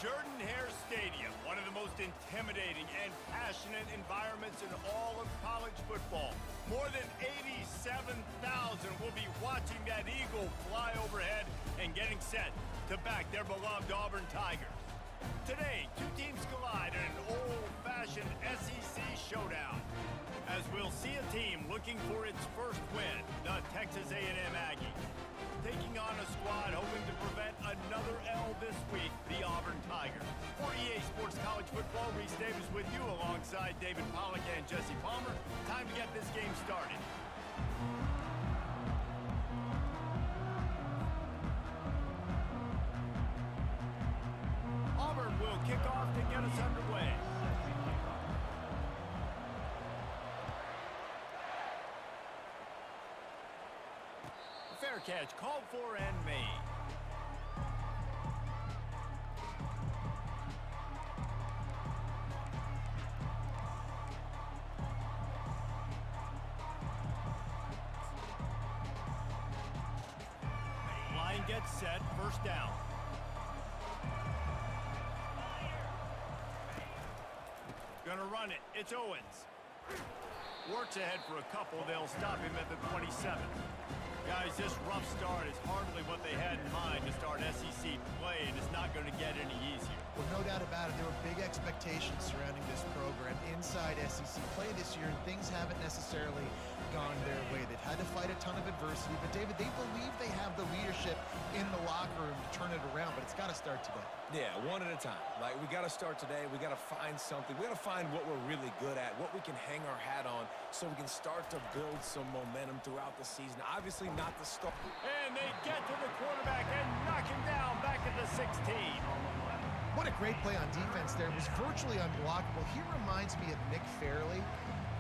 Jordan-Hare Stadium, one of the most intimidating and passionate environments in all of college football. More than 87,000 will be watching that eagle fly overhead and getting set to back their beloved Auburn Tigers. Today, two teams collide in an old-fashioned SEC showdown, as we'll see a team looking for its first win, the Texas A&M Aggies, taking on a squad hoping to prevent another L this week, the Auburn Tigers. For EA Sports College Football, Reese Davis with you alongside David Pollack and Jesse Palmer. Time to get this game started. Auburn will kick off to get us underway. Fair catch called for and made. Line gets set, first down. Gonna run it, it's Owens. Works ahead for a couple, they'll stop him at the 27. Guys, this rough start is hardly what they had in mind to start SEC play, and it's not going to get any easier. Well, no doubt about it. There were big expectations surrounding this program inside SEC play this year, and things haven't necessarily gone their way. They've had to fight a ton of adversity, but David, they believe they have the leadership in the locker room to turn it around, but it's got to start today. Yeah, one at a time. Like, we got to start today. We got to find something. We got to find what we're really good at, what we can hang our hat on, so we can start to build some momentum throughout the season. Obviously, not the start. And they get to the quarterback and knock him down back at the 16. What a great play on defense there. It was virtually unblockable. He reminds me of Nick Fairley,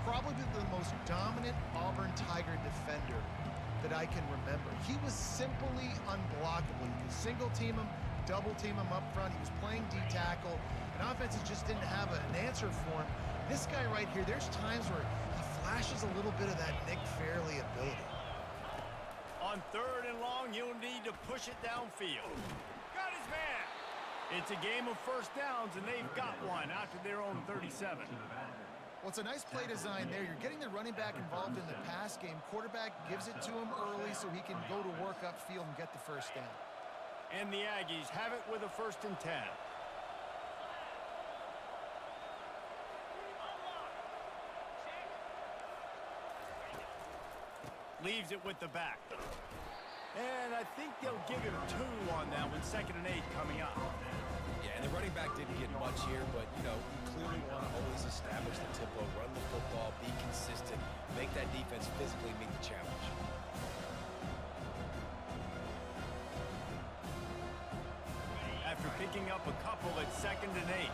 probably the most dominant Auburn Tiger defender that I can remember. He was simply unblockable. You could single team him, double team him up front. He was playing D-tackle, and offenses just didn't have an answer for him. This guy right here, there's times where he flashes a little bit of that Nick Fairley ability. On third and long, you'll need to push it downfield. Got his man. It's a game of first downs, and they've got one out to their own 37. Well, it's a nice play design there. You're getting the running back involved in the pass game. Quarterback gives it to him early so he can go to work upfield and get the first down. And the Aggies have it with a 1st and 10. Leaves it with the back. And I think they'll give him 2 on that one, 2nd and 8 coming up. Yeah, and the running back didn't get much here, but, you know, you clearly want to always establish the tempo, run the football, be consistent, make that defense physically meet the challenge. After picking up a couple at 2nd and 8.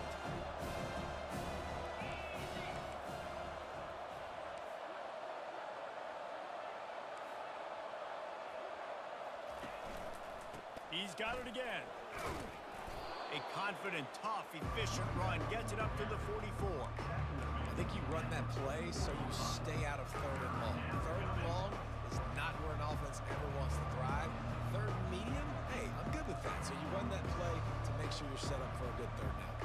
He's got it again. A confident, tough, efficient run gets it up to the 44. I think you run that play so you stay out of 3rd and long. 3rd and long is not where an offense ever wants to thrive. 3rd and medium, hey, I'm good with that. So you run that play to make sure you're set up for a good 3rd down.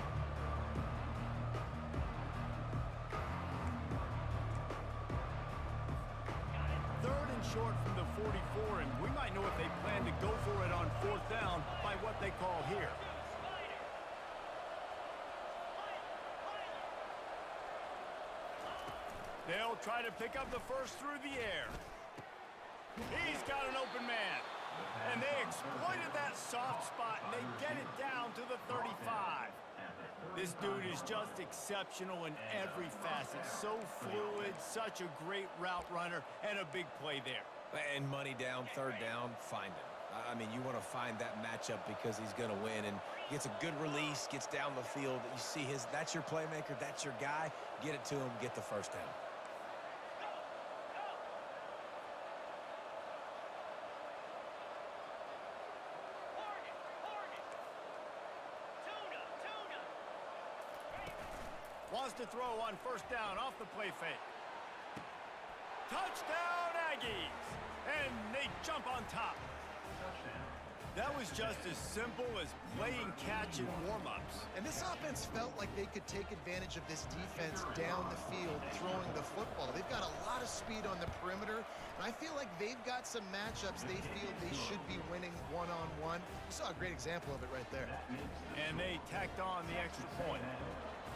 Short from the 44, and we might know if they plan to go for it on 4th down by what they call here. They'll try to pick up the first through the air. He's got an open man. And they exploited that soft spot, and they get it down to the 35. This dude is just exceptional in every facet. So fluid, such a great route runner, and a big play there. And money down, third down, find him. I mean, you want to find that matchup because he's going to win, and gets a good release, gets down the field. You see that's your playmaker, that's your guy. Get it to him, get the first down. Wants to throw on first down off the play fake. Touchdown, Aggies! And they jump on top. That was just as simple as playing catch in warm-ups. And this offense felt like they could take advantage of this defense down the field throwing the football. They've got a lot of speed on the perimeter, and I feel like they've got some matchups they feel they should be winning one-on-one. You saw a great example of it right there. And they tacked on the extra point.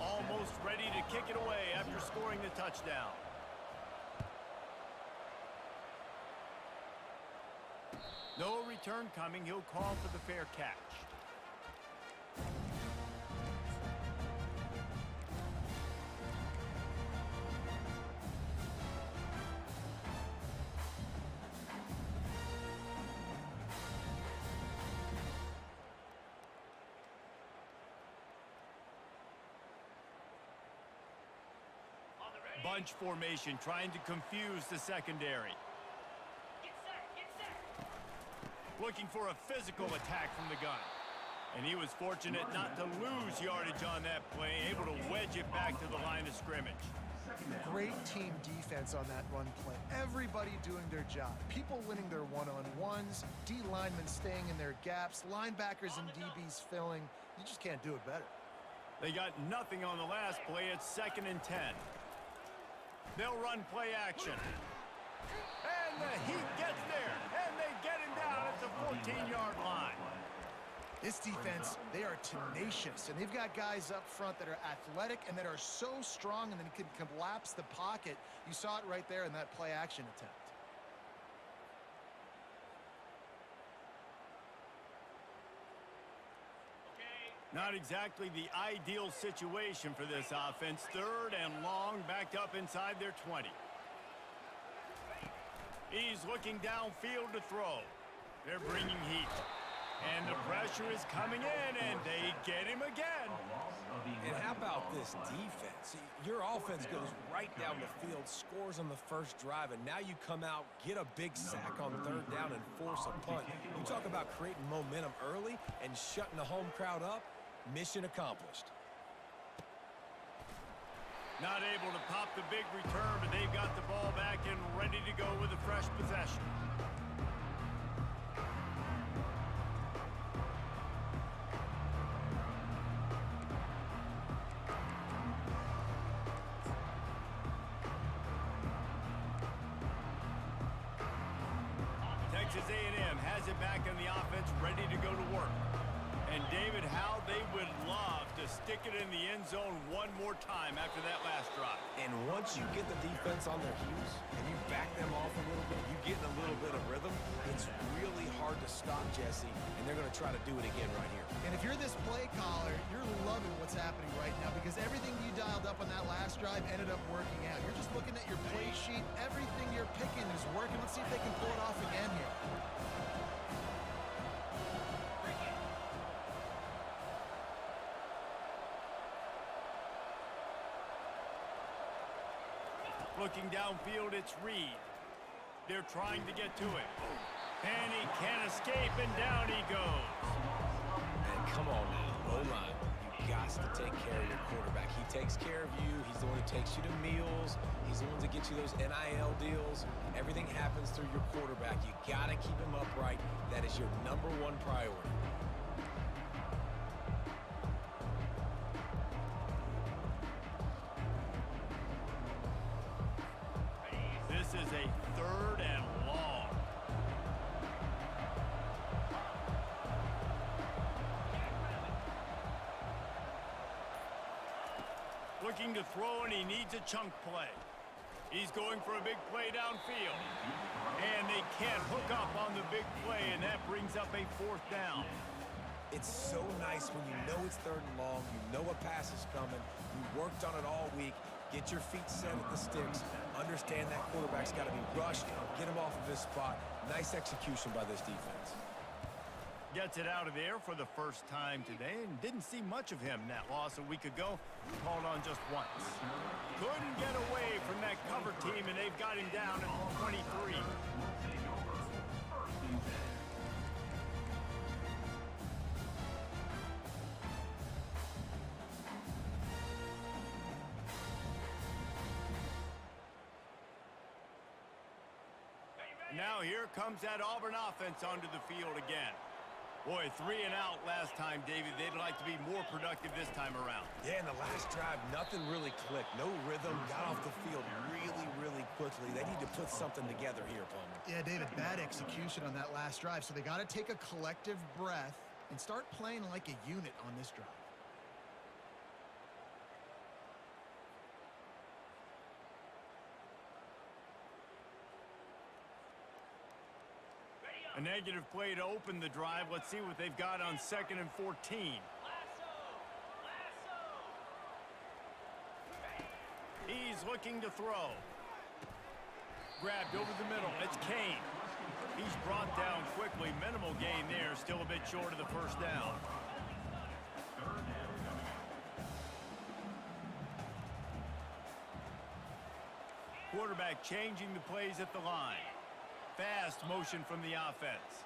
Almost ready to kick it away after scoring the touchdown. No return coming. He'll call for the fair catch. Bunch formation trying to confuse the secondary. Looking for a physical attack from the gun. And he was fortunate not to lose yardage on that play, able to wedge it back to the line of scrimmage. Great team defense on that run play. Everybody doing their job. People winning their one-on-ones, D linemen staying in their gaps, linebackers and DBs filling. You just can't do it better. They got nothing on the last play. It's 2nd and 10. They'll run play action. And the Heat gets there, and they get him down at the 14-yard line. This defense, they are tenacious, and they've got guys up front that are athletic and that are so strong and then can collapse the pocket. You saw it right there in that play action attempt. Not exactly the ideal situation for this offense. 3rd and long, backed up inside their 20. He's looking downfield to throw. They're bringing heat. And the pressure is coming in, and they get him again. And how about this defense? Your offense goes right down the field, scores on the first drive, and now you come out, get a big sack on 3rd down, and force a punt. You talk about creating momentum early and shutting the home crowd up. Mission accomplished. Not able to pop the big return, but they've got the ball back and ready to go with a fresh possession. Texas A&M has it back in the offense, ready to go to work. And David, how they would love to stick it in the end zone one more time after that last drive. And once you get the defense on their heels and you back them off a little bit, you get in a little bit of rhythm, it's really hard to stop, Jesse, and they're going to try to do it again right here. And if you're this play caller, you're loving what's happening right now because everything you dialed up on that last drive ended up working out. You're just looking at your play sheet. Everything you're picking is working. Let's see if they can pull it off again here. Looking downfield, it's Reed. They're trying to get to it. And he can't escape, and down he goes. And come on now, O-line. You got to take care of your quarterback. He takes care of you. He's the one who takes you to meals. He's the one to get you those NIL deals. Everything happens through your quarterback. You got to keep him upright. That is your #1 priority. This is a 3rd and long. Looking to throw, and he needs a chunk play. He's going for a big play downfield. And they can't hook up on the big play, and that brings up a 4th down. It's so nice when you know it's 3rd and long, you know a pass is coming, you worked on it all week, get your feet set at the sticks, understand that quarterback's got to be rushed, get him off of his spot. Nice execution by this defense. Gets it out of there for the first time today, and didn't see much of him in that loss a week ago. Called on just once. Couldn't get away from that cover team, and they've got him down at 23. Now here comes that Auburn offense onto the field again. Boy, 3 and out last time, David. They'd like to be more productive this time around. Yeah, in the last drive, nothing really clicked. No rhythm, got off the field really quickly. They need to put something together here, Palmer. Yeah, David, bad execution on that last drive, so they got to take a collective breath and start playing like a unit on this drive. A negative play to open the drive. Let's see what they've got on 2nd and 14. He's looking to throw. Grabbed over the middle. It's Kane. He's brought down quickly. Minimal gain there. Still a bit short of the 1st down. Quarterback changing the plays at the line. Fast motion from the offense.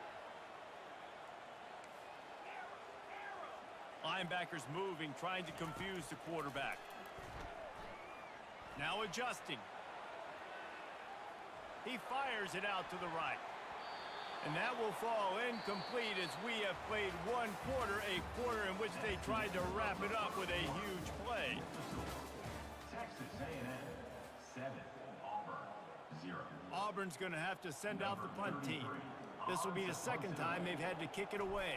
Linebackers moving, trying to confuse the quarterback. Now adjusting. He fires it out to the right. And that will fall incomplete as we have played 1 quarter, a quarter in which they tried to wrap it up with a huge play. Texas A&M 7, Auburn 0. Auburn's going to have to send out the punt team. This will be the 2nd time they've had to kick it away.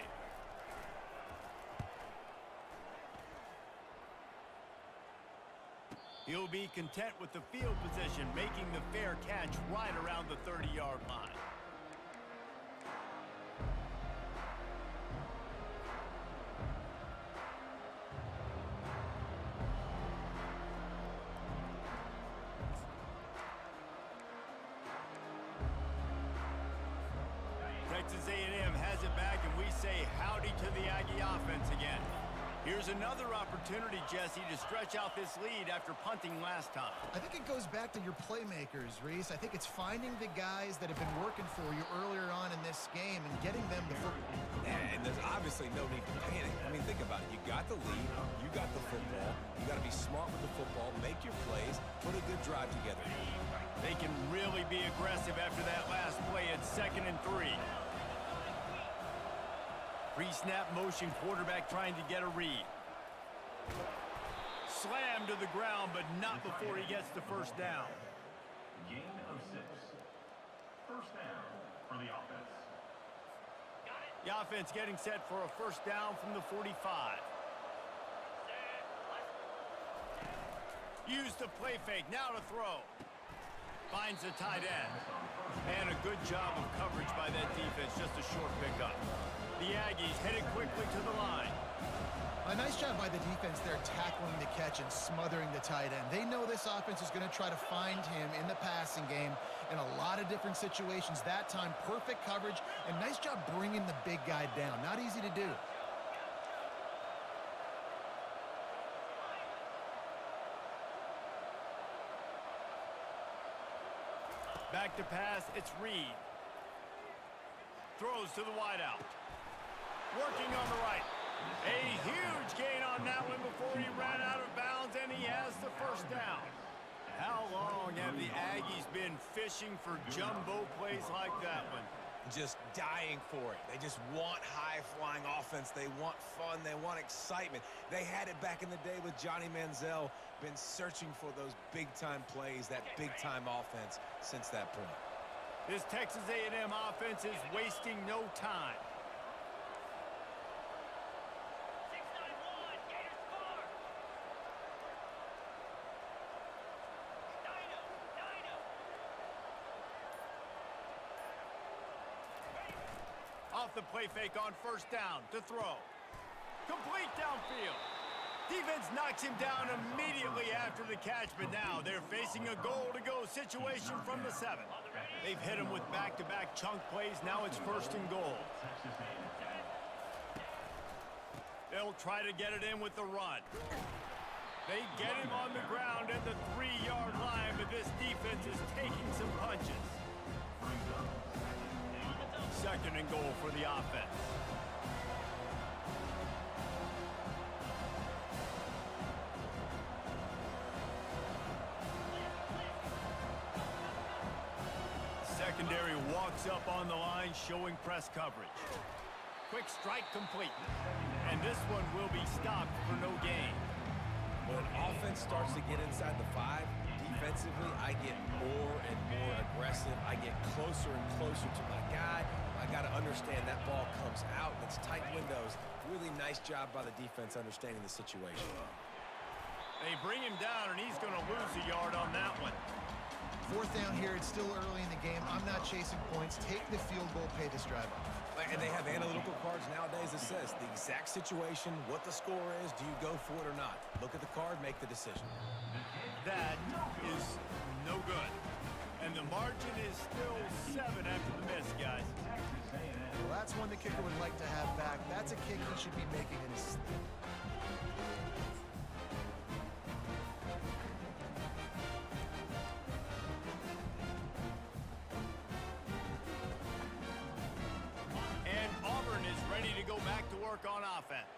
He'll be content with the field position, making the fair catch right around the 30-yard line. Texas A&M has it back, and we say howdy to the Aggie offense again. Here's another opportunity, Jesse, to stretch out this lead after punting last time. I think it goes back to your playmakers, Reese. I think it's finding the guys that have been working for you earlier on in this game and getting them the football. And there's obviously no need to panic. I mean, think about it. You got the lead. You got the football. You got to be smart with the football, make your plays, put a good drive together. They can really be aggressive after that last play at 2nd and 3. Pre-snap motion, quarterback trying to get a read. Slammed to the ground, but not before he gets the 1st down. Gain of 6. 1st down for the offense. The offense getting set for a 1st down from the 45. Use the play fake, now to throw. Finds the tight end. And a good job of coverage by that defense, just a short pickup. The Aggies headed quickly to the line. A nice job by the defense there, tackling the catch and smothering the tight end. They know this offense is going to try to find him in the passing game in a lot of different situations. That time, perfect coverage, and nice job bringing the big guy down. Not easy to do. Back to pass, it's Reed. Throws to the wideout. Working on the right. A huge gain on that one before he ran out of bounds, and he has the 1st down. How long have the Aggies been fishing for jumbo plays like that one? Just dying for it. They just want high-flying offense. They want fun. They want excitement. They had it back in the day with Johnny Manziel. Been searching for those big-time plays, that big-time offense since that point. This Texas A&M offense is wasting no time. the play fake on first down to throw. Complete downfield. Defense knocks him down immediately after the catch, but now they're facing a goal-to-go situation from the 7. They've hit him with back-to-back chunk plays. Now it's first and goal. They'll try to get it in with the run. They get him on the ground at the 3-yard line, but this defense is taking some punches. Second and goal for the offense. Secondary walks up on the line, showing press coverage. Quick strike complete. And this one will be stopped for no gain. When an offense starts to get inside the 5, defensively, I get more and more aggressive. I get closer and closer to my guy. I got to understand that ball comes out. It's tight windows. Really nice job by the defense understanding the situation. They bring him down, and he's going to lose a yard on that one. Fourth down here. It's still early in the game. I'm not chasing points. Take the field goal, pay this drive off. And they have analytical cards nowadays that says the exact situation, what the score is, do you go for it or not? Look at the card, make the decision. That is no good. And the margin is still 7 after the miss, guys. Well, that's one the kicker would like to have back. That's a kick he should be making in his... On offense.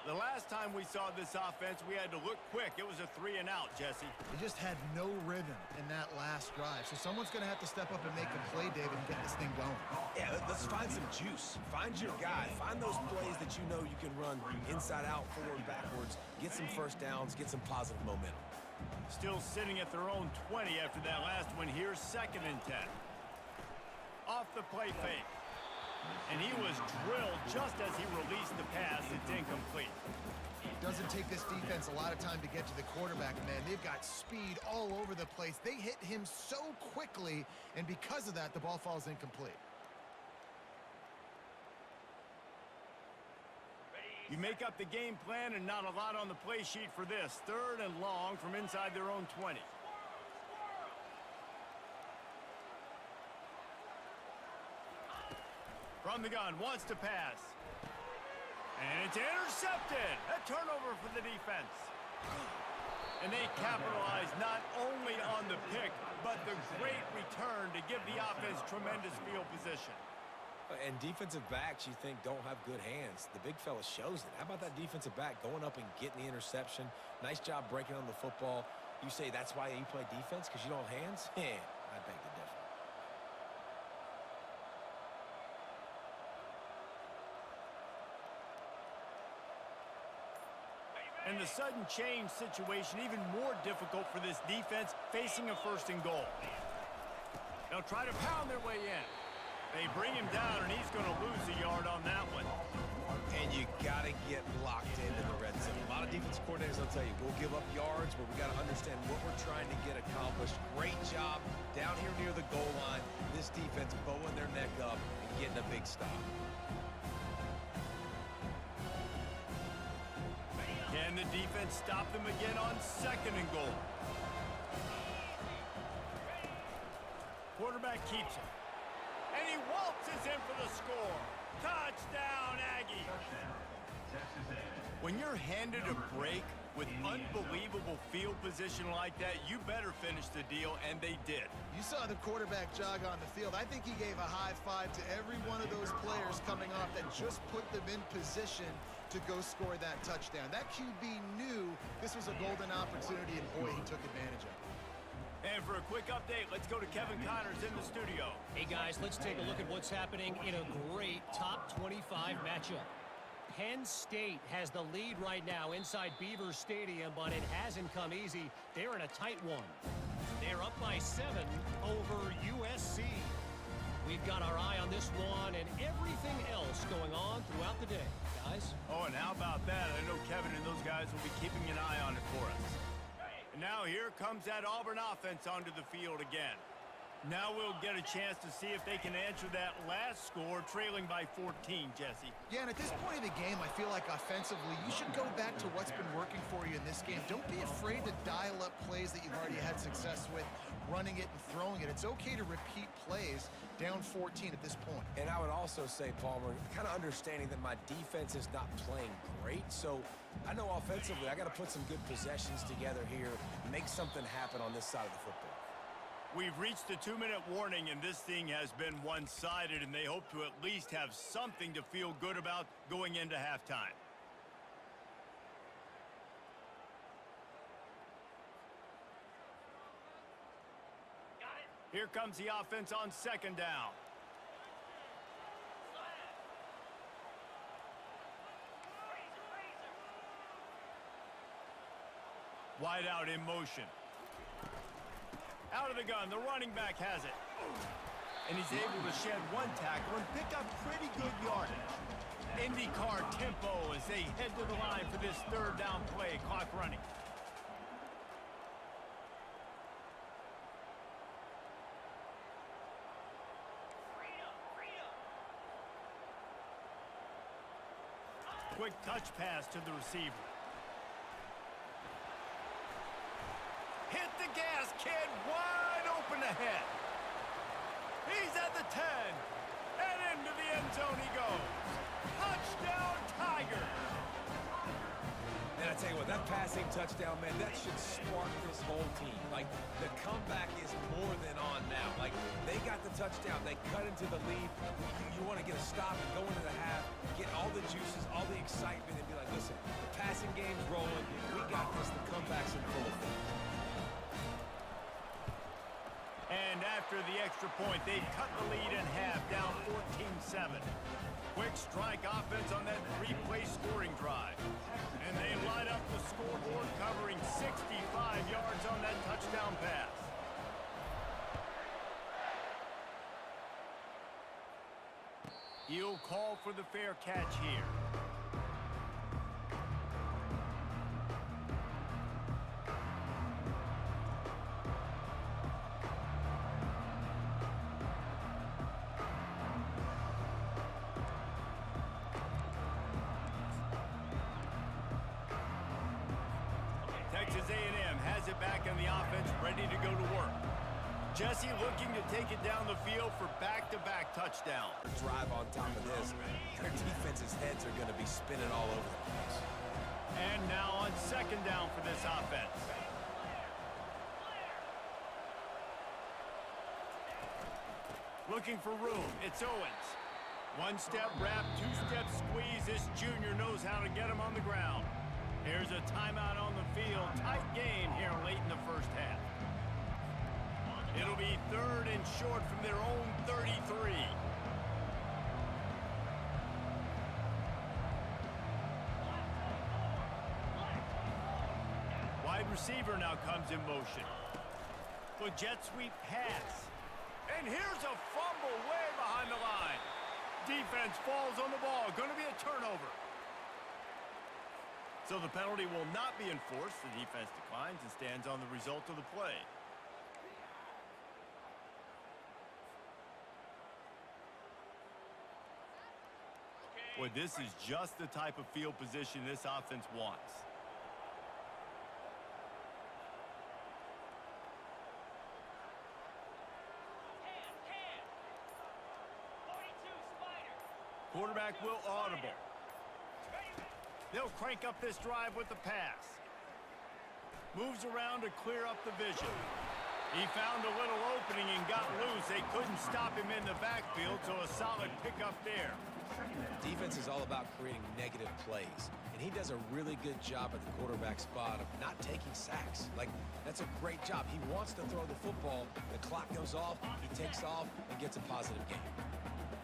The last time we saw this offense, we had to look quick. It was a 3 and out, Jesse. They just had no rhythm in that last drive. So someone's going to have to step up and make a play, David, and get this thing going. Yeah, let's find some juice. Find your guy. Find those plays that you know you can run inside out, forward, backwards. Get some first downs. Get some positive momentum. Still sitting at their own 20 after that last one. Here's second and 10. Off the play fake. And he was drilled just as he released the pass. It's incomplete. It doesn't take this defense a lot of time to get to the quarterback, man. They've got speed all over the place. They hit him so quickly, and because of that, the ball falls incomplete. You make up the game plan and not a lot on the play sheet for this. Third and long from inside their own 20. From the gun, wants to pass. And it's intercepted. A turnover for the defense. And they capitalize not only on the pick, but the great return to give the offense tremendous field position. And defensive backs you think don't have good hands. The big fella shows it. How about that defensive back going up and getting the interception? Nice job breaking on the football. You say that's why you play defense, because you don't have hands? Yeah, I beg to differ. And the sudden change situation even more difficult for this defense facing a first and goal. They'll try to pound their way in. They bring him down, and he's going to lose a yard on that one. And you got to get locked into the red zone. A lot of defense coordinators will tell you, we'll give up yards, but we got to understand what we're trying to get accomplished. Great job down here near the goal line. This defense bowing their neck up and getting a big stop. Can the defense stop them again on second and goal? Quarterback keeps it. And he waltzes in for the score. Touchdown, Aggie. When you're handed a break with unbelievable field position like that, you better finish the deal, and they did. You saw the quarterback jog on the field. I think he gave a high five to every one of those players coming off that just put them in position to go score that touchdown. That QB knew this was a golden opportunity, and boy, he took advantage of it. And for a quick update, let's go to Kevin Connors in the studio. Hey, guys, let's take a look at what's happening in a great top 25 matchup. Penn State has the lead right now inside Beaver Stadium, but it hasn't come easy. They're in a tight one. They're up by 7 over USC. We've got our eye on this one and everything else going on throughout the day, guys. Oh, and how about that? I know Kevin and those guys will be keeping an eye on it for us. And now here comes that Auburn offense onto the field again. Now we'll get a chance to see if they can answer that last score, trailing by 14, Jesse. Yeah, and at this point of the game, I feel like offensively, you should go back to what's been working for you in this game. Don't be afraid to dial up plays that you've already had success with, running it and throwing it. It's okay to repeat plays down 14 at this point. And I would also say, Palmer, kind of understanding that my defense is not playing great, so I know offensively I got to put some good possessions together here, make something happen on this side of the football. We've reached the 2-minute warning, and this thing has been one-sided, and they hope to at least have something to feel good about going into halftime. Here comes the offense on second down. Wide out in motion. Out of the gun, the running back has it. And he's able to shed one tackle and pick up pretty good yardage. IndyCar tempo as they head to the line for this third down play, clock running. Quick touch pass to the receiver. Hit the gas, kid, wide open ahead. He's at the 10, and into the end zone he goes. Touchdown, Tiger. And I tell you what, that passing touchdown, man, that should spark this whole team. Like, the comeback is more than on now. Like, they got the touchdown. They cut into the lead. You want to get a stop and go into the half, get all the juices, all the excitement, and be like, listen, the passing game's rolling. We got this. The comeback's in full effect. And after the extra point, they cut the lead in half, down 14-7. Quick strike offense on that three-play scoring drive. And they light up the scoreboard, covering 65 yards on that touchdown pass. He'll call for the fair catch here. Texas A&M has it back on the offense, ready to go to work. Jesse looking to take it down the field for back-to-back touchdowns. Drive on top of this, their defense's heads are going to be spinning all over the place. And now on second down for this offense. Looking for room, it's Owens. One-step wrap, two-step squeeze. This junior knows how to get him on the ground. Here's a timeout on the field. Tight game here late in the first half. It'll be third and short from their own 33. Wide receiver now comes in motion. The jet sweep pass. And here's a fumble way behind the line. Defense falls on the ball. Going to be a turnover. So the penalty will not be enforced. The defense declines and stands on the result of the play. Boy, this is just the type of field position this offense wants. Quarterback will audible. They'll crank up this drive with the pass. Moves around to clear up the vision. He found a little opening and got loose. They couldn't stop him in the backfield, so a solid pickup there. Defense is all about creating negative plays, and he does a really good job at the quarterback spot of not taking sacks. Like, that's a great job. He wants to throw the football. The clock goes off, he takes off, and gets a positive game.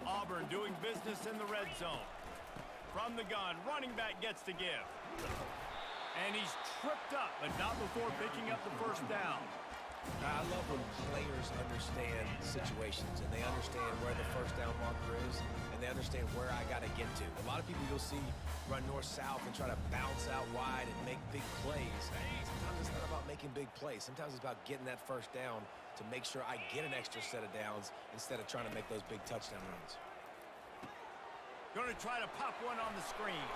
Auburn doing business in the red zone. From the gun, running back gets to give. And he's tripped up, but not before picking up the first down. I love when players understand situations and they understand where the first down marker is and they understand where I got to get to. A lot of people you'll see run north-south and try to bounce out wide and make big plays. Sometimes it's not about making big plays. Sometimes it's about getting that first down to make sure I get an extra set of downs instead of trying to make those big touchdown runs. Going to try to pop one on the screen.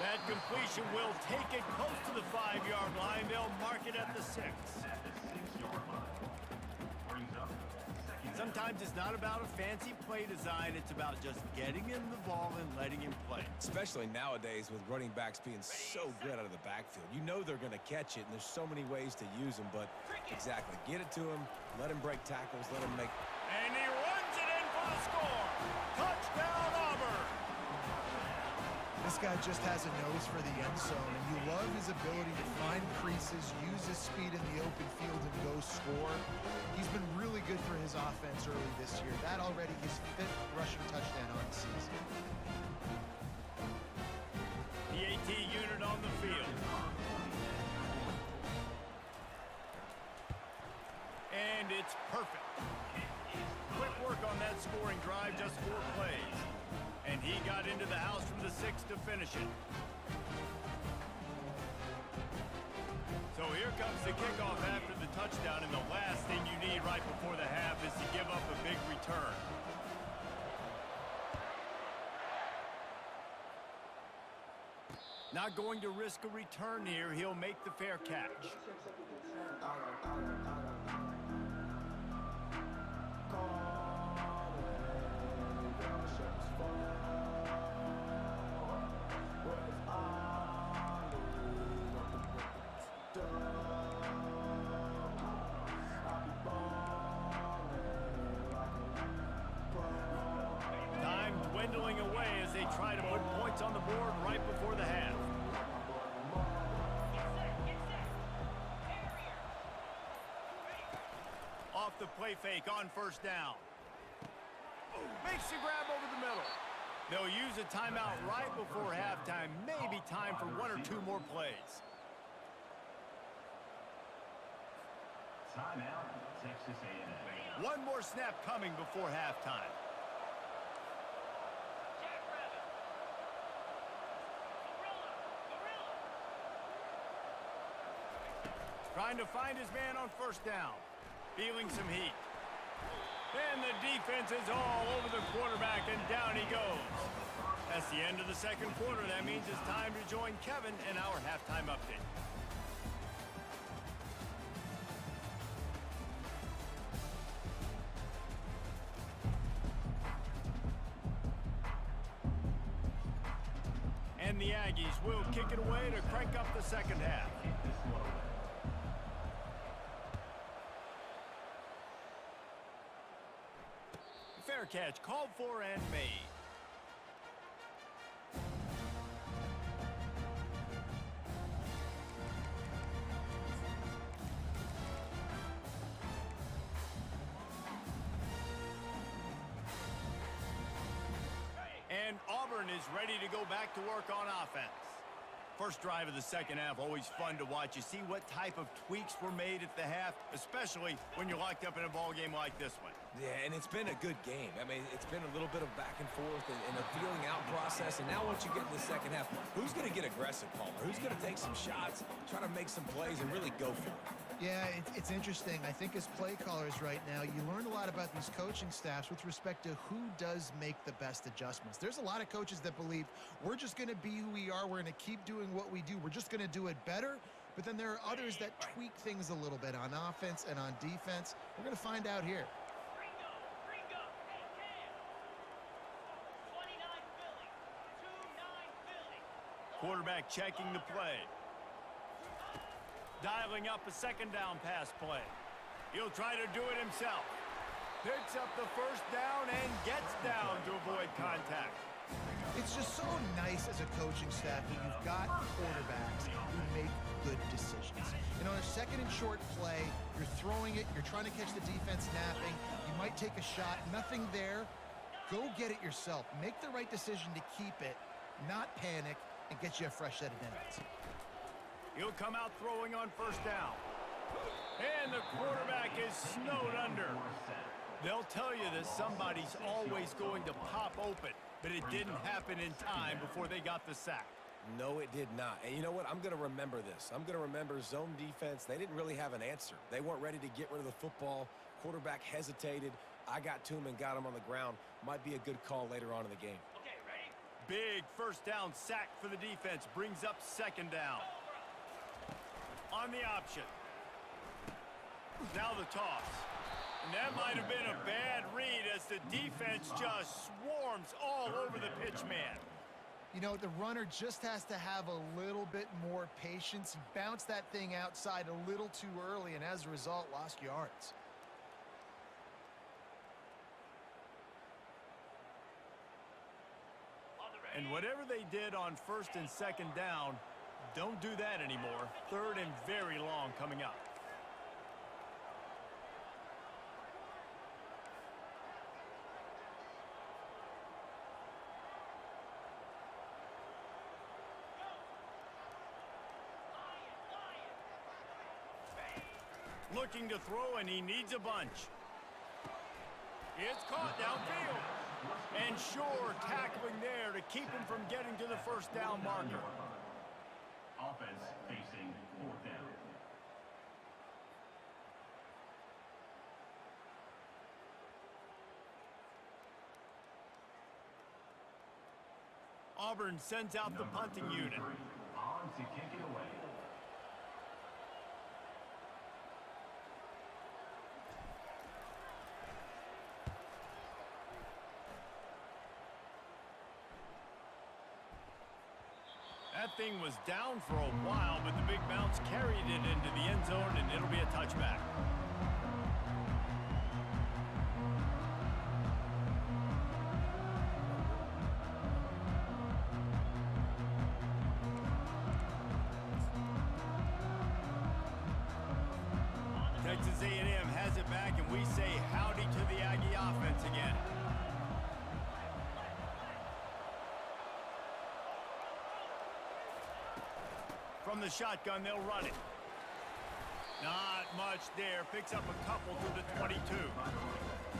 That completion will take it close to the 5-yard line. They'll mark it at the 6. At the 6-yard line. Brings up second. Sometimes it's not about a fancy play design. It's about just getting him the ball and letting him play. Especially nowadays with running backs being so good out of the backfield. You know they're going to catch it, and there's so many ways to use them. But exactly, get it to him, let him break tackles, let him make... And he runs it in for the score. Touchdown, Auburn. This guy just has a nose for the end zone, and you love his ability to find creases, use his speed in the open field, and go score. He's been really good for his offense early this year. That already his 5th rushing touchdown on the season. The AT unit on the field. And it's perfect. Quick work on that scoring drive, just 4 plays. And he got into the house from the 6 to finish it. So here comes the kickoff after the touchdown, and the last thing you need right before the half is to give up a big return. Not going to risk a return here. He'll make the fair catch. Time dwindling away as they try to put points on the board right before the half. Off the play fake on first down. Makes the grab over the middle. They'll use a timeout right before halftime. Maybe time for 1 or 2 more plays. Timeout, Texas A&M. 1 more snap coming before halftime. Trying to find his man on first down. Feeling some heat. And the defense is all over the quarterback, and down he goes. That's the end of the second quarter. That means it's time to join Kevin in our halftime update. And the Aggies will kick it away to crank up the second half. Fair catch called for and made. And Auburn is ready to go back to work on offense. First drive of the second half, always fun to watch. You see what type of tweaks were made at the half, especially when you're locked up in a ball game like this one. Yeah, and it's been a good game. I mean, it's been a little bit of back and forth and a feeling out process. And now once you get in the second half, who's going to get aggressive, Palmer? Who's going to take some shots, try to make some plays, and really go for it? Yeah, it's interesting. I think as play callers right now, you learn a lot about these coaching staffs with respect to who does make the best adjustments. There's a lot of coaches that believe we're just going to be who we are. We're going to keep doing what we do. We're just going to do it better. But then there are others that tweak things a little bit on offense and on defense. We're going to find out here. Quarterback checking the play. Dialing up a second down pass play. He'll try to do it himself. Picks up the first down and gets down to avoid contact. It's just so nice as a coaching staff when you've got quarterbacks who make good decisions. You know, on a second and short play, you're throwing it, you're trying to catch the defense napping, you might take a shot, nothing there. Go get it yourself. Make the right decision to keep it, not panic, and get you a fresh set of downs. He'll come out throwing on first down. And the quarterback is snowed under. They'll tell you that somebody's always going to pop open, but it didn't happen in time before they got the sack. No, it did not. And you know what? I'm going to remember this. I'm going to remember zone defense. They didn't really have an answer. They weren't ready to get rid of the football. Quarterback hesitated. I got to him and got him on the ground. Might be a good call later on in the game. Okay, ready? Big first down sack for the defense. Brings up second down. On the option. Now the toss. And that might have been a bad read as the defense just swarms all over the pitch man. You know, the runner just has to have a little bit more patience. He bounced that thing outside a little too early, and as a result, lost yards. And whatever they did on first and second down, don't do that anymore. Third and very long coming up. Looking to throw, and he needs a bunch. It's caught downfield. And sure, tackling there to keep him from getting to the first down marker. Offense facing fourth down. Auburn sends out the punting unit. On to kick it away. That thing was down for a while, but the big bounce carried it into the end zone, and it'll be a touchback. Texas A&M has it back, and we say howdy to the Aggie offense again. From the shotgun, they'll run it. Not much there. Picks up a couple to the 22.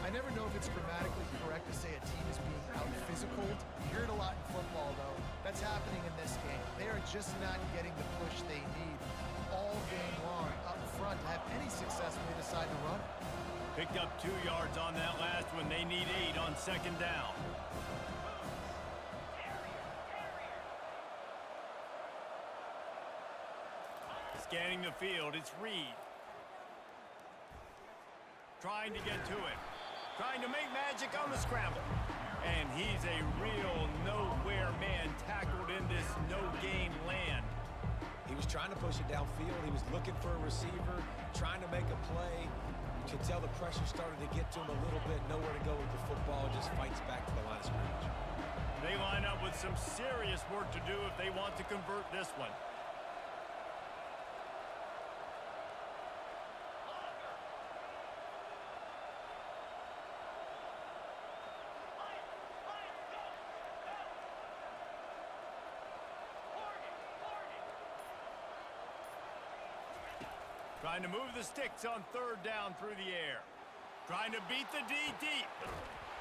I never know if it's grammatically correct to say a team is being out-physical. You hear it a lot in football, though. That's happening in this game. They are just not getting the push they need all game long up front to have any success when they decide to run it. Picked up 2 yards on that last one. They need 8 on second down. Scanning the field, it's Reed. Trying to get to it. Trying to make magic on the scramble. And he's a real nowhere man tackled in this no-game land. He was trying to push it downfield. He was looking for a receiver, trying to make a play. You could tell the pressure started to get to him a little bit. Nowhere to go with the football. Just fights back to the line of scrimmage. They line up with some serious work to do if they want to convert this one. Trying to move the sticks on third down through the air. Trying to beat the D deep.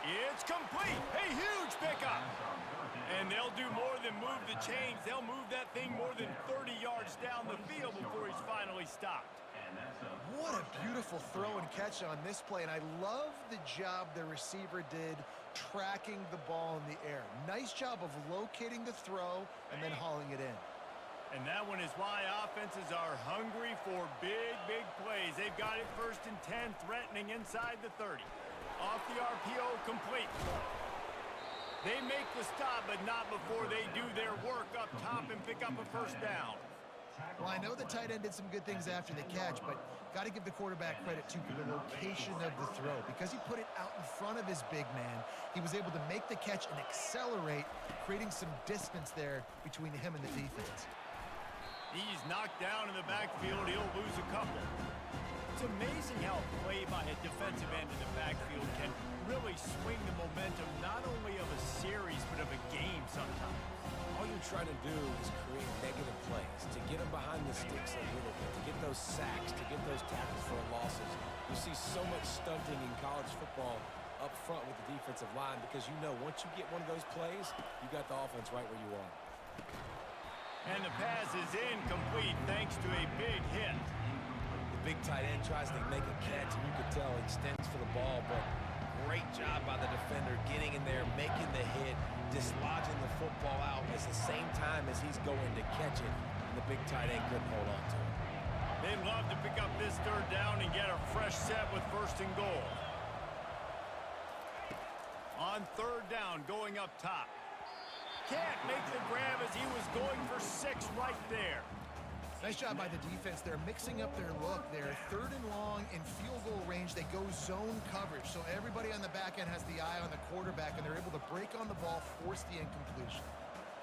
It's complete. A huge pickup. And they'll do more than move the chains. They'll move that thing more than 30 yards down the field before he's finally stopped. What a beautiful throw and catch on this play, and I love the job the receiver did tracking the ball in the air. Nice job of locating the throw and then hauling it in. And that one is why offenses are hungry for big, big plays. They've got it first and 10, threatening inside the 30. Off the RPO, complete. They make the stop, but not before they do their work up top and pick up a first down. Well, I know the tight end did some good things after the catch, but got to give the quarterback credit, too, for the location of the throw. Because he put it out in front of his big man, he was able to make the catch and accelerate, creating some distance there between him and the defense. He's knocked down in the backfield. He'll lose a couple. It's amazing how play by a defensive end in the backfield can really swing the momentum not only of a series but of a game sometimes. All you're they're trying to do is create negative plays, to get them behind the sticks a little bit, to get those sacks, to get those tackles for losses. You see so much stunting in college football up front with the defensive line because you know once you get one of those plays, you got the offense right where you want. And the pass is incomplete thanks to a big hit. The big tight end tries to make a catch, and you could tell he extends for the ball, but great job by the defender getting in there, making the hit, dislodging the football out at the same time as he's going to catch it. And the big tight end couldn't hold on to it. They'd love to pick up this third down and get a fresh set with 1st and goal. On 3rd down, going up top. Can't make the grab as he was going for 6 right there. Nice job by the defense. They're mixing up their look. They're 3rd and long in field goal range. They go zone coverage, so everybody on the back end has the eye on the quarterback, and they're able to break on the ball, force the incompletion.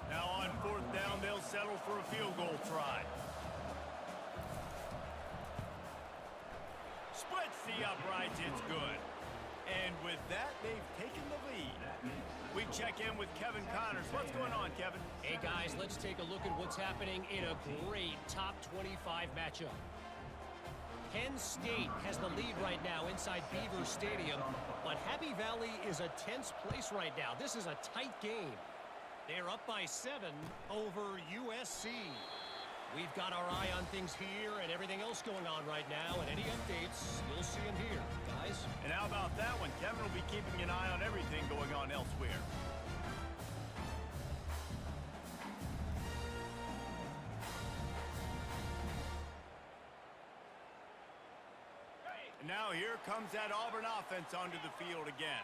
Now on 4th down, they'll settle for a field goal try. Splits the uprights, it's good. And with that, they've taken the lead. We check in with Kevin Connors. What's going on, Kevin? Hey, guys, let's take a look at what's happening in a great top 25 matchup. Penn State has the lead right now inside Beaver Stadium, but Happy Valley is a tense place right now. This is a tight game. They're up by 7 over USC. We've got our eye on things here and everything else going on right now, and any updates, you'll see them here, guys. And how about that one? Kevin will be keeping an eye on everything going on elsewhere. And now here comes that Auburn offense onto the field again.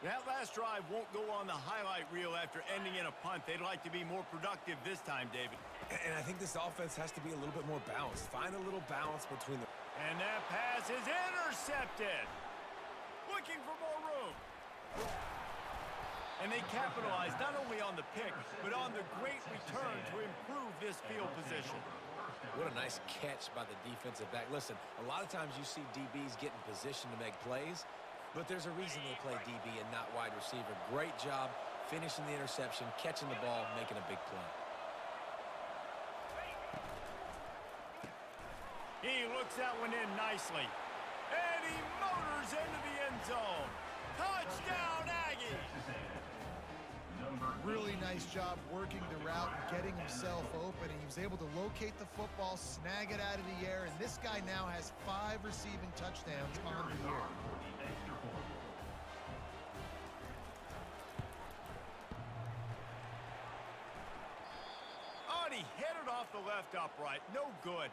That last drive won't go on the highlight reel after ending in a punt. They'd like to be more productive this time, David. And I think this offense has to be a little bit more balanced. Find a little balance between the... And that pass is intercepted. Looking for more room. And they capitalize not only on the pick, but on the great return to improve this field position. What a nice catch by the defensive back. Listen, a lot of times you see DBs get in position to make plays, but there's a reason they play DB and not wide receiver. Great job finishing the interception, catching the ball, making a big play. He looks that one in nicely. And he motors into the end zone. Touchdown, Aggies! Really nice job working the route and getting himself open. He was able to locate the football, snag it out of the air, and this guy now has 5 receiving touchdowns on the year. Oh, and he hit it off the left upright. No good.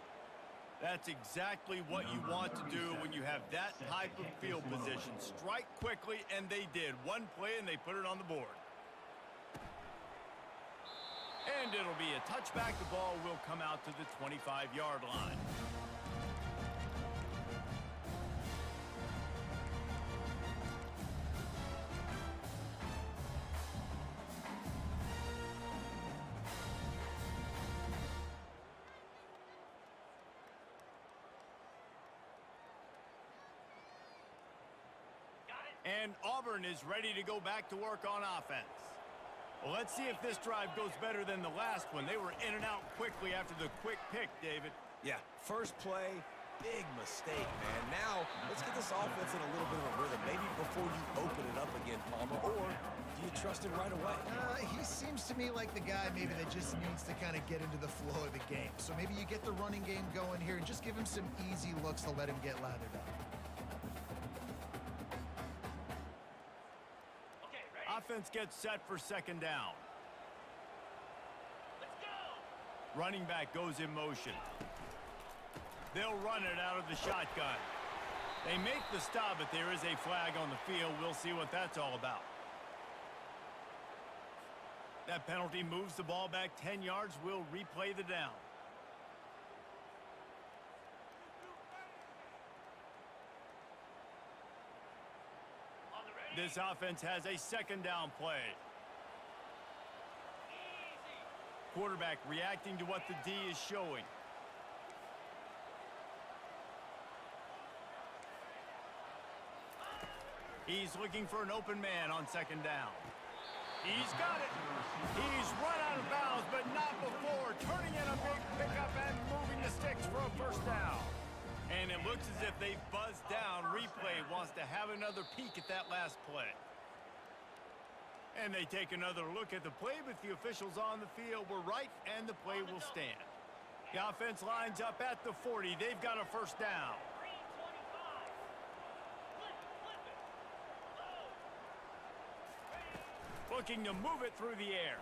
That's exactly what you want to do when you have that type of field position. Strike quickly, and they did. One play, and they put it on the board. And it'll be a touchback. The ball will come out to the 25-yard line. And Auburn is ready to go back to work on offense. Well, let's see if this drive goes better than the last one. They were in and out quickly after the quick pick, David. Yeah, first play, big mistake, man. Now, let's get this offense in a little bit of a rhythm. Maybe before you open it up again, Palmer, or do you trust him right away? He seems to me like the guy maybe that just needs to kind of get into the flow of the game. So maybe you get the running game going here and just give him some easy looks to let him get lathered up. Offense gets set for 2nd down. Let's go! Running back goes in motion. They'll run it out of the shotgun. They make the stop, but there is a flag on the field. We'll see what that's all about. That penalty moves the ball back 10 yards. We'll replay the down. This offense has a 2nd down play. Quarterback reacting to what the D is showing. He's looking for an open man on 2nd down. He's got it. He's run out of bounds, but not before turning in a big pickup and moving the sticks for a first down. And it looks as if they've buzzed down. Replay wants to have another peek at that last play. And they take another look at the play, but the officials on the field were right, and the play will stand. The offense lines up at the 40. They've got a first down. Looking to move it through the air.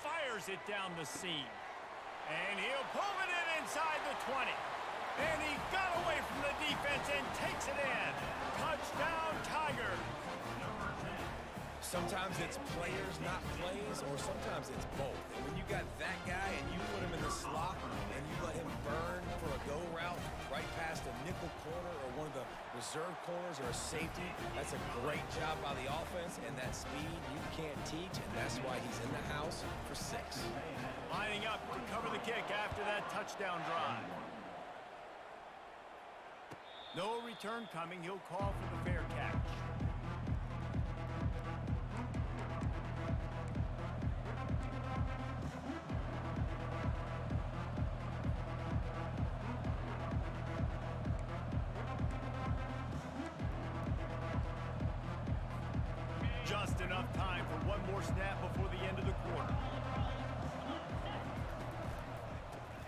Fires it down the seam. And he'll pull it in inside the 20. And he got away from the defense and takes it in. Touchdown, Tigers. Sometimes it's players, not plays, or sometimes it's both. And when you got that guy and you put him in the slot and you let him burn for a go route right past a nickel corner or one of the reserve corners or a safety, that's a great job by the offense, and that speed you can't teach, and that's why he's in the house for 6. Lining up to cover the kick after that touchdown drive. No return coming. He'll call for the fair catch. Just enough time for one more snap before the end of the quarter.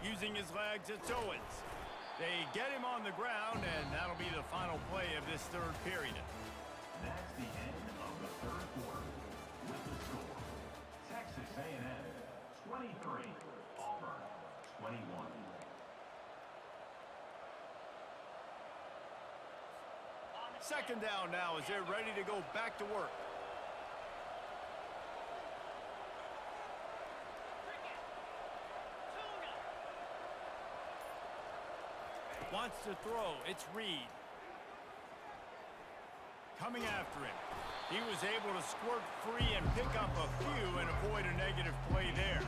Using his legs, it's Owens. They get him on the ground, and that'll be the final play of this third period. That's the end of the third quarter. With the score, Texas A&M 23, Auburn 21. Second down now as they're ready to go back to work. Wants to throw. It's Reed. Coming after him. He was able to squirt free and pick up a few and avoid a negative play there.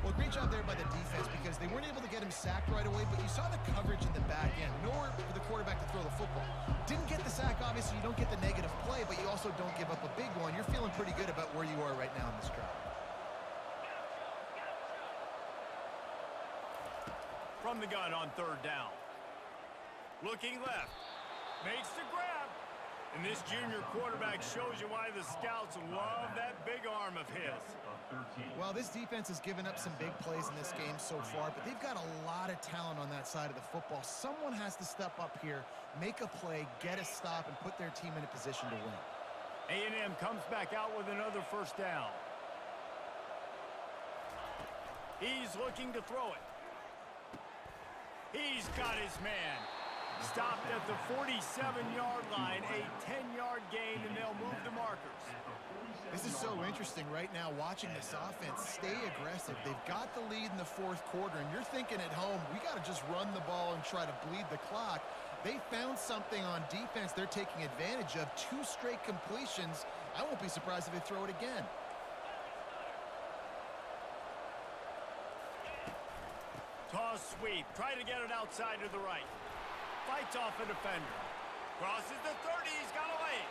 Well, great job there by the defense because they weren't able to get him sacked right away, but you saw the coverage in the back end. Nowhere for the quarterback to throw the football. Didn't get the sack, obviously. You don't get the negative play, but you also don't give up a big one. You're feeling pretty good about where you are right now in this drive. From the gun on third down. Looking left. Makes the grab. And this junior quarterback shows you why the scouts love that big arm of his. Well, this defense has given up some big plays in this game so far, but they've got a lot of talent on that side of the football. Someone has to step up here, make a play, get a stop, and put their team in a position to win. A&M comes back out with another first down. He's looking to throw it. He's got his man. Stopped at the 47-yard line, a 10-yard gain, and they'll move the markers. This is so interesting right now, watching this offense stay aggressive. They've got the lead in the fourth quarter, and you're thinking at home, we got to just run the ball and try to bleed the clock. They found something on defense they're taking advantage of. 2 straight completions. I won't be surprised if they throw it again. Toss sweep. Try to get it outside to the right. Fights off a defender. Crosses the 30. He's got a lane.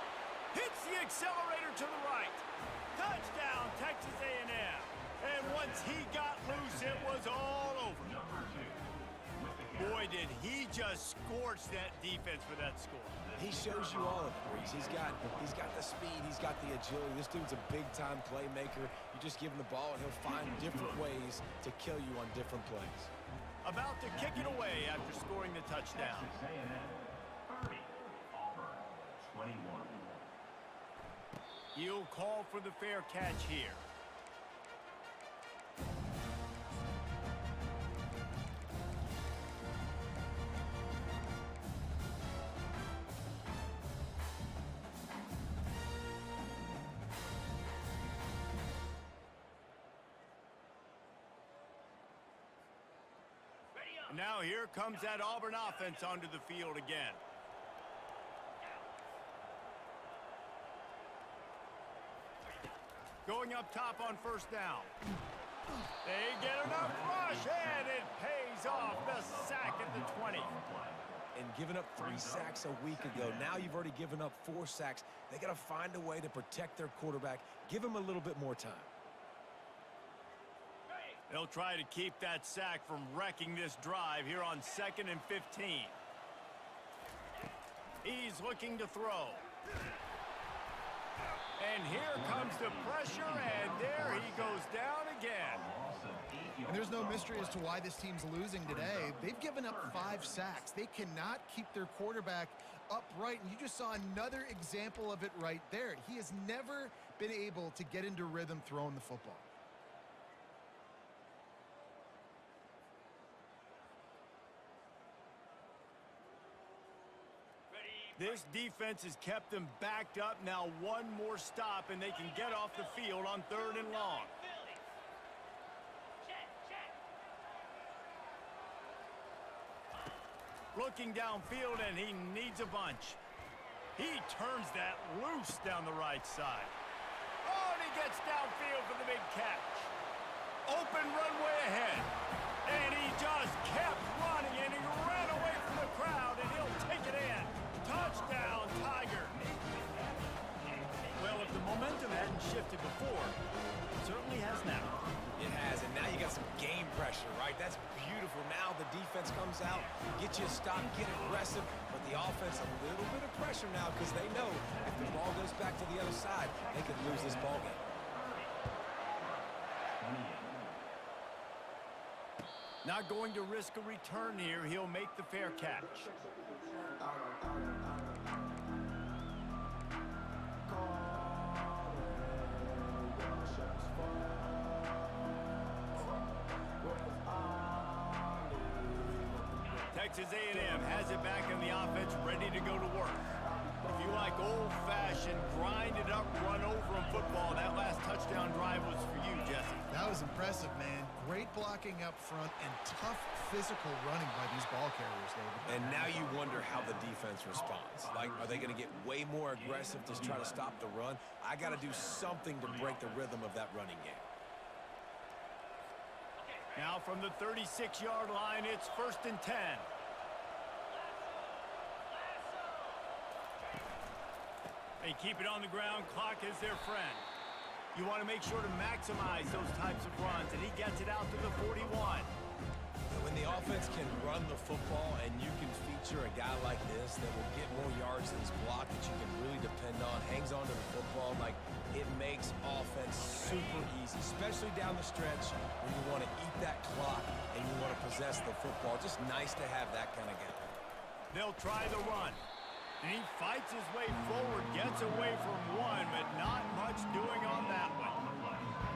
Hits the accelerator to the right. Touchdown, Texas A&M. And once he got loose, it was all over. Boy, did he just scorch that defense for that score. He shows you all of it, Reese. He's got the speed. He's got the agility. This dude's a big-time playmaker. You just give him the ball, and he'll find different ways to kill you on different plays. About to kick it away after scoring the touchdown. Texas A&M 30, Auburn 21. He'll call for the fair catch here. Now here comes that Auburn offense onto the field again. Going up top on first down. They get enough rush, and it pays off. The sack at the 20. and giving up 3 sacks a week ago. Now you've already given up 4 sacks. They got to find a way to protect their quarterback. Give him a little bit more time. They'll try to keep that sack from wrecking this drive here on 2nd and 15. He's looking to throw. And here comes the pressure, and there he goes down again. And there's no mystery as to why this team's losing today. They've given up 5 sacks. They cannot keep their quarterback upright, and you just saw another example of it right there. He has never been able to get into rhythm throwing the football. This defense has kept them backed up. Now one more stop, and they can get off the field on 3rd and long. Looking downfield, and he needs a bunch. He turns that loose down the right side. Oh, and he gets downfield for the big catch. Open runway ahead. And he just kept running, and he ran away from the crowd, and he'll take it in. Touchdown, Tiger. Well, if the momentum hadn't shifted before, it certainly has now. It has, and now you got some game pressure, right? That's beautiful. Now the defense comes out, get you a stop, get aggressive, but the offense a little bit of pressure now because they know if the ball goes back to the other side, they could lose this ball game. Not going to risk a return here. He'll make the fair catch. Texas A&M has it back in the offense, ready to go to work. If you like old-fashioned, grind-it-up, run-over-'em football, that last touchdown drive was for you, Jesse. That was impressive, man. Great blocking up front and tough physical running by these ball carriers, David. And now you wonder how the defense responds. Like, are they going to get way more aggressive to try to stop the run? I got to do something to break the rhythm of that running game. Now from the 36-yard line, it's 1st and 10. They keep it on the ground. Clock is their friend. You want to make sure to maximize those types of runs, and he gets it out to the 41. When the offense can run the football and you can feature a guy like this that will get more yards than his block that you can really depend on, hangs on to the football, like it makes offense super easy, especially down the stretch when you want to eat that clock and you want to possess the football. Just nice to have that kind of guy. They'll try the run. And he fights his way forward, gets away from one, but not much doing on that one.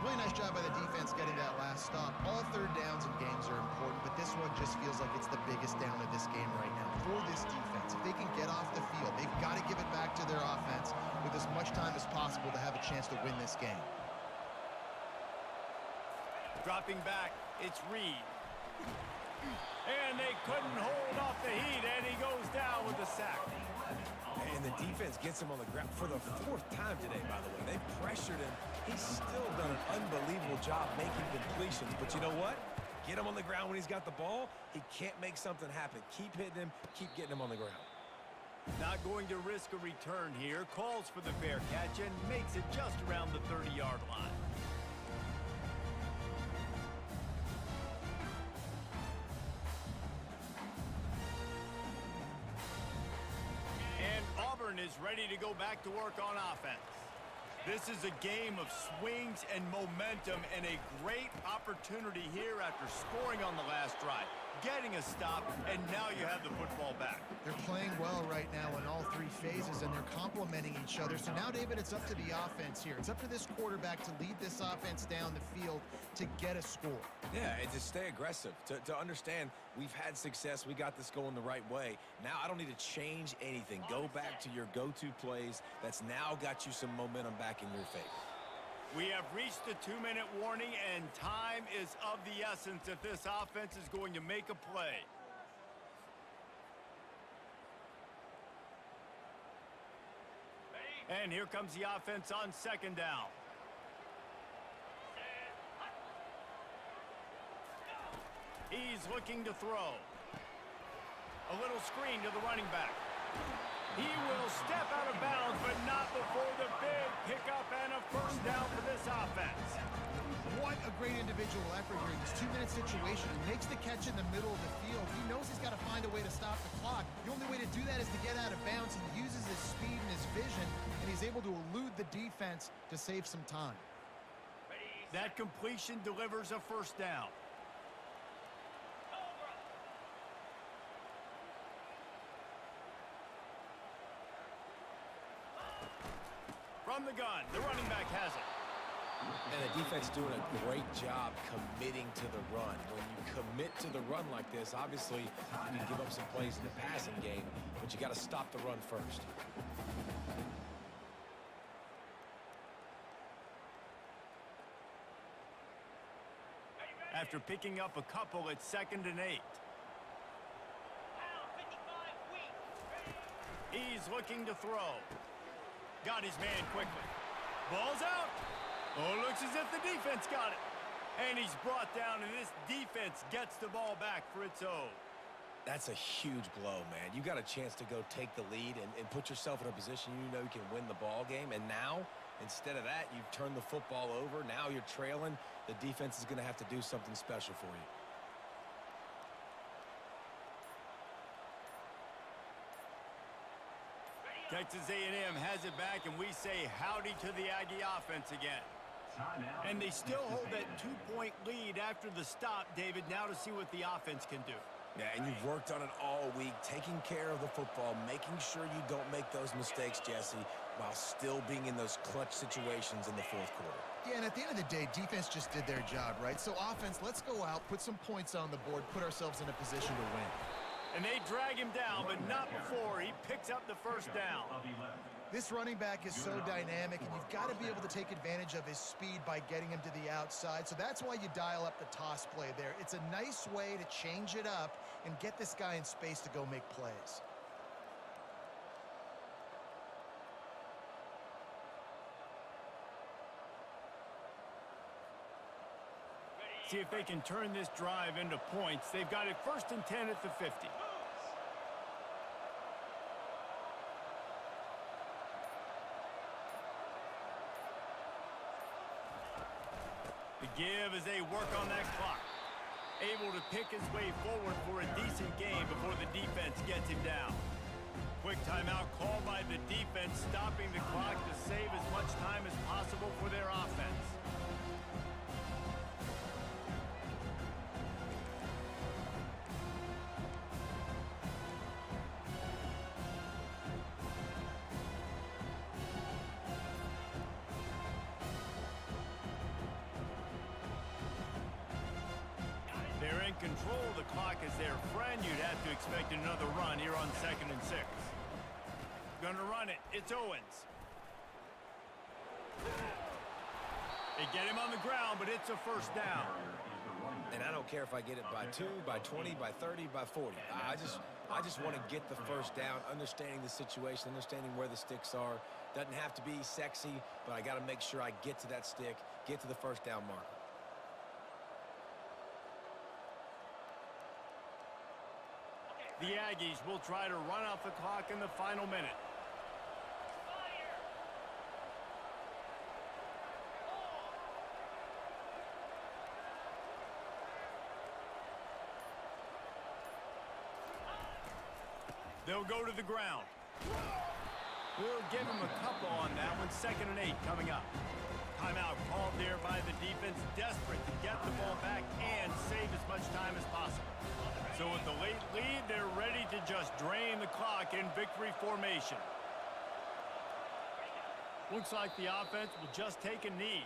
Really nice job by the defense getting that last stop. All 3rd downs in games are important, but this one just feels like it's the biggest down of this game right now for this defense. If they can get off the field, they've got to give it back to their offense with as much time as possible to have a chance to win this game. Dropping back, it's Reed. And they couldn't hold off the heat, and he goes down with the sack. And the defense gets him on the ground for the 4th time today, by the way. They've pressured him. He's still done an unbelievable job making completions. But you know what? Get him on the ground when he's got the ball. He can't make something happen. Keep hitting him. Keep getting him on the ground. Not going to risk a return here. Calls for the fair catch and makes it just around the 30-yard line. Is ready to go back to work on offense. This is a game of swings and momentum and a great opportunity here after scoring on the last drive, getting a stop, and now you have the football back. They're playing well right now in all 3 phases, and they're complementing each other. So now, David, it's up to the offense here. It's up to this quarterback to lead this offense down the field to get a score. Yeah, and to stay aggressive, to understand we've had success, we got this going the right way. Now I don't need to change anything. Go back to your go-to plays. That's now got you some momentum back in your favor. We have reached the 2-minute warning, and time is of the essence if this offense is going to make a play. And here comes the offense on 2nd down. He's looking to throw. A little screen to the running back. He will step out of bounds, but not before the big pickup and a first down for this offense. What a great individual effort here in this 2-minute situation. He makes the catch in the middle of the field. He knows he's got to find a way to stop the clock. The only way to do that is to get out of bounds. He uses his speed and his vision, and he's able to elude the defense to save some time. That completion delivers a first down. From the gun, the running back has it. And the defense doing a great job committing to the run. When you commit to the run like this, obviously you can give up some plays in the passing game, but you got to stop the run first. After picking up a couple, it's 2nd and 8. He's looking to throw. Got his man quickly. Ball's out. Oh, looks as if the defense got it. And he's brought down, and this defense gets the ball back for its own. That's a huge blow, man. You got a chance to go take the lead and put yourself in a position you know you can win the ball game. And now, instead of that, you've turned the football over. Now you're trailing. The defense is going to have to do something special for you. Texas A&M has it back, and we say howdy to the Aggie offense again. And they still hold that 2-point lead after the stop, David, now to see what the offense can do. Yeah, and you've worked on it all week, taking care of the football, making sure you don't make those mistakes, Jesse, while still being in those clutch situations in the fourth quarter. Yeah, and at the end of the day, defense just did their job, right? So offense, let's go out, put some points on the board, put ourselves in a position to win. And they drag him down, but not before he picks up the first down. This running back is so dynamic, and you've got to be able to take advantage of his speed by getting him to the outside. So that's why you dial up the toss play there. It's a nice way to change it up and get this guy in space to go make plays. See if they can turn this drive into points. They've got it 1st and 10 at the 50. The give as they work on that clock. Able to pick his way forward for a decent game before the defense gets him down. Quick timeout called by the defense, stopping the clock to save as much time as possible for their offense. They're in control of the clock as their friend. You'd have to expect another run here on 2nd and 6. Gonna run it. It's Owens. They get him on the ground, but it's a first down. And I don't care if I get it by 2, by 20, by 30, by 40. I just want to get the first down, understanding the situation, understanding where the sticks are. Doesn't have to be sexy, but I got to make sure I get to that stick, get to the first down marker. The Aggies will try to run off the clock in the final minute. They'll go to the ground. We'll give him a couple on that one. 2nd and 8 coming up. Timeout called there by the defense, desperate to get the ball back and save as much time as possible. So with the late lead, they're ready to just drain the clock in victory formation. Looks like the offense will just take a knee.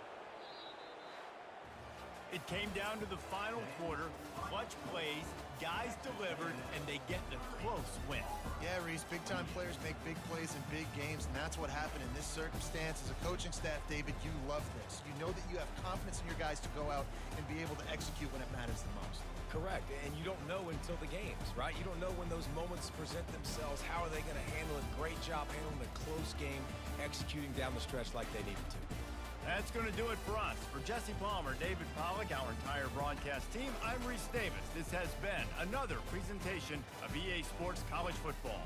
It came down to the final quarter. Clutch plays, guys delivered, and they get the close win. Yeah, Reese, big-time players make big plays in big games, and that's what happened in this circumstance. As a coaching staff, David, you love this. You know that you have confidence in your guys to go out and be able to execute when it matters the most. Correct, and you don't know until the games, right? You don't know when those moments present themselves. How are they going to handle it? Great job handling a close game, executing down the stretch like they needed to. That's going to do it for us. For Jesse Palmer, David Pollack, our entire broadcast team, I'm Reese Davis. This has been another presentation of EA Sports College Football.